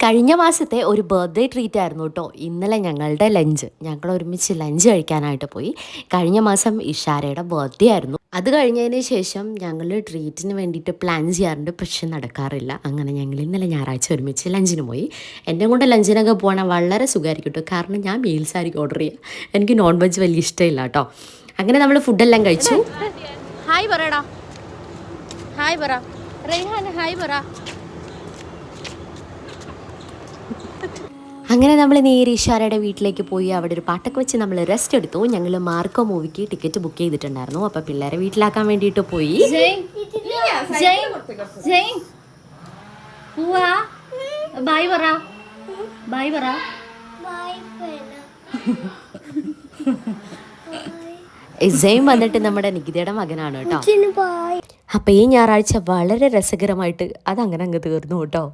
കഴിഞ്ഞ മാസത്തെ ഒരു ബർത്ത്ഡേ ട്രീറ്റ് ആയിരുന്നു കേട്ടോ ഇന്നലെ ഞങ്ങളുടെ ലഞ്ച്. ഞങ്ങൾ ഒരുമിച്ച് ലഞ്ച് കഴിക്കാനായിട്ട് പോയി. കഴിഞ്ഞ മാസം ഇഷാരയുടെ ബർത്ത്ഡേ ആയിരുന്നു. അത് കഴിഞ്ഞതിന് ശേഷം ഞങ്ങൾ ട്രീറ്റിന് വേണ്ടിയിട്ട് പ്ലാൻ ചെയ്യാറുണ്ട്, പക്ഷെ നടക്കാറില്ല. അങ്ങനെ ഞങ്ങൾ ഇന്നലെ ഞായറാഴ്ച ഒരുമിച്ച് ലഞ്ചിന് പോയി. എന്നെ കൊണ്ട് ലഞ്ചിനൊക്കെ പോകണം വളരെ സുഖമായിരിക്കും കേട്ടോ, കാരണം ഞാൻ മീൽസ് ആയിരിക്കും ഓർഡർ ചെയ്യുക. എനിക്ക് നോൺ വെജ് വലിയ ഇഷ്ടമില്ല കേട്ടോ. അങ്ങനെ നമ്മൾ ഫുഡെല്ലാം കഴിച്ചു. ഹായ് പറയടാ, ഹായ് പറ റെയ്ഹാൻ, ഹായ് പറ. അങ്ങനെ നമ്മൾ നേരെ ഇഷാരയുടെ വീട്ടിലേക്ക് പോയി അവിടെ ഒരു പാട്ടൊക്കെ വെച്ച് നമ്മൾ റെസ്റ്റ് എടുത്തു. ഞങ്ങൾ മാർക്കോ മൂവിക്ക് ടിക്കറ്റ് ബുക്ക് ചെയ്തിട്ടുണ്ടായിരുന്നു. അപ്പോൾ പിള്ളേരെ വീട്ടിലാക്കാൻ വേണ്ടിയിട്ട് പോയി. ബായ് പറ, ബായ് പറ. സെയിം വന്നിട്ട് നമ്മുടെ നികിതയുടെ മകനാണ് കേട്ടോ. അപ്പോൾ ഈ ഞായറാഴ്ച വളരെ രസകരമായിട്ട് അതങ്ങനെ അങ്ങ് തീർന്നു കേട്ടോ.